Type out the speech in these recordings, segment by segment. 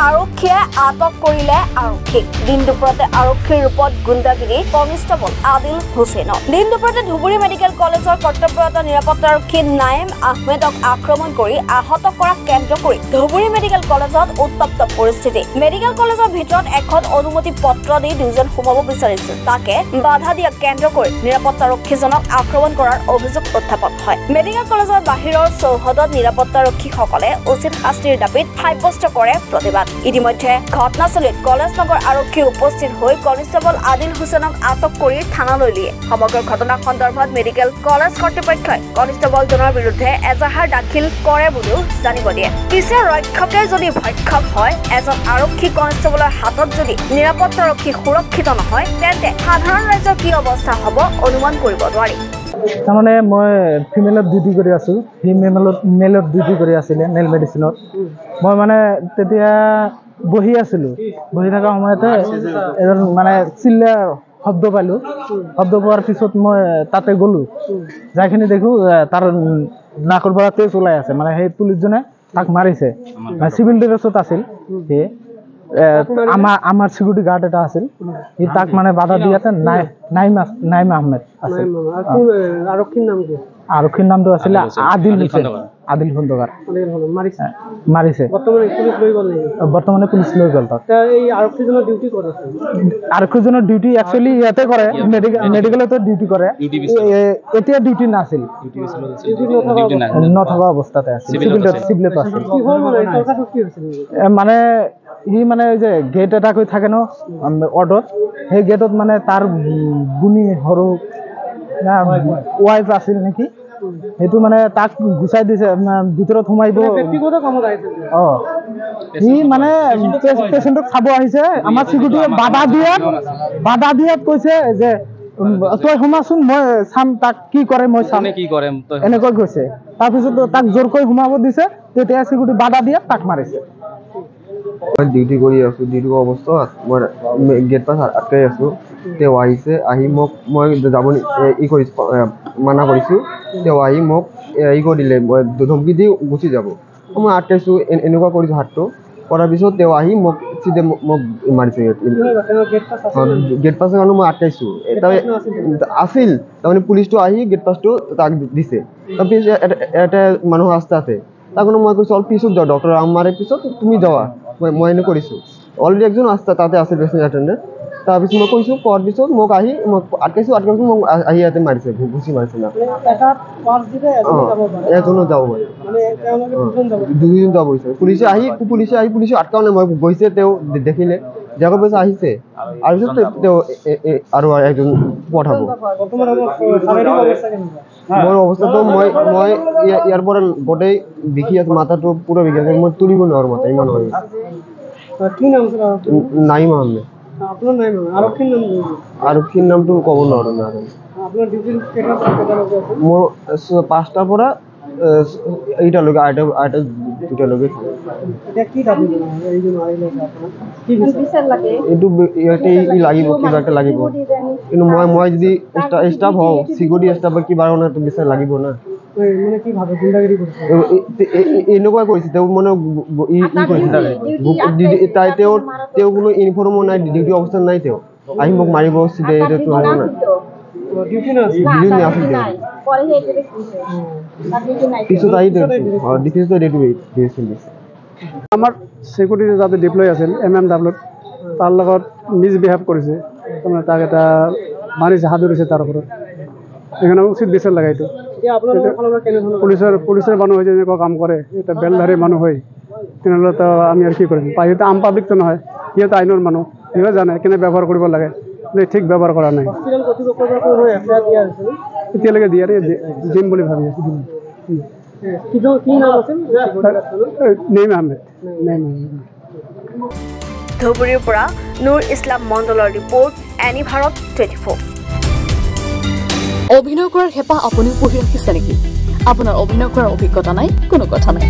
আৰক্ষীয়ে আটক কৰিলে আৰক্ষীক দিন দুপৰতে আৰক্ষীৰ ৰূপত গুণ্ডাগিৰি কনিষ্টেবল আদিল হুছেইনক দিন দুপৰতে ধুবুৰী মেডিকেল কলেজৰ কৰ্তব্যৰত নিৰাপত্তাৰক্ষী নাইম আহমেদক আক্ৰমণ কৰি আহত কৰা কেন্দ্ৰ কৰি ধুবুৰী মেডিকেল কলেজত উত্তপ্ত পৰিস্থিতি মেডিকেল কলেজৰ ভিতৰত এখন অনুমতি পত্ৰ দি দুজন সোমাব বিচাৰিছিল তাকে বাধা দিয়া কেন্দ্ৰ কৰি নিৰাপত্তাৰক্ষীজনক আক্ৰমণ কৰাৰ অভিযোগ উত্থাপন হয় মেডিকেল কলেজৰ বাহিৰৰ চৌহদত নিৰাপত্তাৰক্ষীসকলে উচিত শাস্তিৰ দাবীত সাব্যস্ত কৰে প্ৰতিবাদ ইতিমধ্যে ঘটনাস্থলীত কলেজ নগৰ আৰক্ষী উপস্থিত হৈ কনিষ্টেবল আদিল হুছেইনক আটক কৰি থানালৈ নিয়ে সমগ্ৰ ঘটনা সন্দৰ্ভত মেডিকেল কলেজ কৰ্তৃপক্ষই কনিষ্টেবলজনৰ বিৰুদ্ধে এজাহাৰ দাখিল কৰে বুলিও জানিব দিয়ে পিছে ৰক্ষকে যদি ভক্ষক হয় এজন আৰক্ষী কনিষ্টেবলৰ হাতত যদি নিৰাপত্তাৰক্ষী সুৰক্ষিত নহয় তেন্তে সাধাৰণ ৰাজ্যৰ কি অৱস্থা হ'ব অনুমান কৰিব নোৱাৰি তাৰমানে মই ফিমেলত ডিউটি কৰি আছোঁ মেলত ডিউটি কৰি আছিলে মেল মেডিচিনত মই মানে তেতিয়া বহি আছিলোঁ বহি থকা সময়তে এজন মানে চিল্লাৰ শব্দ পালোঁ শব্দ পোৱাৰ পিছত মই তাতে গ'লোঁ যাইখিনি দেখোঁ তাৰ নাকৰ পৰা তেজ ওলাই আছে মানে সেই পুলিচজনে তাক মাৰিছে চিভিল ড্ৰেছত আছিল সি আমাৰ সিকিউৰিটি গাৰ্ড এটা আছিল সি তাক মানে বাধা দিয়াতে নাইম আহমেদ আছিল আৰক্ষীৰ নামটো আছিলে আদিল হুছেইন আদিল খন্দকাৰ মাৰিছে বৰ্তমানে পুলিচ লৈ গ'ল তাক আৰক্ষীজনৰ ডিউটি একচুৱেলি ইয়াতে কৰে মেডিকেলতে ডিউটি কৰে এতিয়া ডিউটি নাছিল নথকা অৱস্থাতে আছিল চিভিলতো আছিল মানে সি মানে যে গেট এটা কৰি থাকে ন অৰ্ডত সেই গেটত মানে তাৰ গুণী সৰু ৱাইফ আছিল নেকি সেইটো মানে তাক গুচাই দিছে ভিতৰত সোমাইব সি মানে পেচেণ্টক চাব আহিছে আমাৰ চিকিউৰিটিয়ে বাধা দিয়াত কৈছে যে তই সোমাচোন মই চাম তাক কি কৰে মই চাম এনেকৈ কৈছে তাৰপিছত তাক জোৰকৈ সোমাব দিছে তেতিয়া চিকিউৰিটি বাধা দিয়াত তাক মাৰিছে মই ডিউটি কৰি আছোঁ ডিউটি অৱস্থাত মই গেট পাছ আটকাই আছোঁ তেওঁ আহিছে আহি মোক মই যাব কৰিছোঁ মানা কৰিছোঁ তেওঁ আহি মোক কৰিলে ধমকি দি গুচি যাব মই আটকাইছোঁ এনেকুৱা কৰিছোঁ হাতটো কৰাৰ পিছত তেওঁ আহি মোক চিধে মোক মাৰিছে গেট পাছৰ কাৰণে মই আটকাইছোঁ আছিল তাৰমানে পুলিচটো আহি গেট পাছটো তাক দিছে তাৰপিছত এটা মানুহ আছে তাক মই কৈছোঁ অলপ পিছত যাওঁ ডক্টৰ মাৰে পিছত তুমি যাৱা মই এনে কৰিছোঁ অলৰেডি একজন তাতে আছে পেচেণ্ট এটেণ্ডেণ্ট তাৰপিছত মই কৈছোঁ কোৱাৰ পিছত মোক আহি মোক আটকাইছোঁ মোক আহি ইয়াতে মাৰিছে ঘুচি মাৰিছে না এজনো যাব পাৰে দুজন যাব বিচাৰে পুলিচে আহি পুলিচে আটকাও নাই মই গৈছে তেওঁ দেখিলে যাবৰ পিছত আহিছে আৰু পিছত তেওঁ আৰু একজন পঠাব মোৰ অৱস্থাটো মই ইয়াৰ পৰা গোটেই বিষি আছোঁ মাথাটো পুৰা বিষি আছে মই তুলিব নোৱাৰোঁ মাথা ইমান হয় নাইম আহমেদ আৰক্ষীৰ নামটো ক'ব নোৱাৰোঁ না মোৰ 5টাৰ পৰা 8টালৈকে 8টা 2টালৈকে এইটো ইয়াতে লাগিব কিবা এটা লাগিব কিন্তু মই যদি ষ্টাফ হওঁ চিকিউৰিটি ষ্টাফ কিবা বিচাৰ লাগিব না এনেকুৱা কৰিছে তেওঁ মানে কৰিছে তেওঁ কোনো ইউনিফৰ্মো নাই ডিউটি অৱস্থাত নাই তেওঁ আহি মোক মাৰিব চিধে পিছত আহি আমাৰ চিকিউৰিটি যাতে ডিপ্লয় আছিল MMW তাৰ লগত মিছবিহেভ কৰিছে তাৰমানে তাক এটা মাৰিছে হাত ধৰিছে তাৰ ওপৰত সেইকাৰণে উচিত বিচাৰ লাগে এইটো পুলিচৰ মানুহ হৈ যেনেকুৱা কাম কৰে এটা বেলধাৰী মানুহ হয় তেনেহ'লেতো আমি আৰু কি কৰিম সিহঁতে আম পাব্লিকটো নহয় সিহঁতে আইনৰ মানুহ সিহঁতে জানে কেনে ব্যৱহাৰ কৰিব লাগে যে ঠিক ব্যৱহাৰ কৰা নাই এতিয়ালৈকে দিম বুলি ভাবি আছোঁ নাইম আহমেদ ধুবুৰীৰ পৰা নুৰ ইছলাম মণ্ডলৰ ৰিপৰ্ট এনি ভাৰত 24 অভিনয় কৰাৰ হেঁপাহ আপুনিও পঢ়ি ৰাখিছে নেকি আপোনাৰ অভিনয় কৰাৰ অভিজ্ঞতা নাই কোনো কথা নাই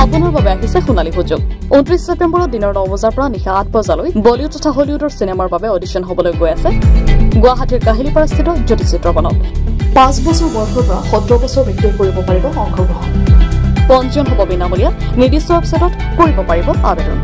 আপোনাৰ বাবে আহিছে সোণালী সুযোগ 29 ছেপ্টেম্বৰত দিনৰ 9 বজাৰ পৰা নিশা 8 বজালৈ বলিউড তথা হলিউডৰ চিনেমাৰ বাবে অডিশ্যন হ'বলৈ গৈ আছে গুৱাহাটীৰ কাহিলীপাৰাস্থিত জ্যোতি চিত্ৰবনত 5 বছৰ বয়সৰ পৰা 17 বছৰ ব্যক্তিয়ে কৰিব পাৰিব অংশগ্ৰহণ পঞ্জীয়ন হ'ব বিনামূলীয়া নিৰ্দিষ্ট ৱেবছাইটত কৰিব পাৰিব আবেদন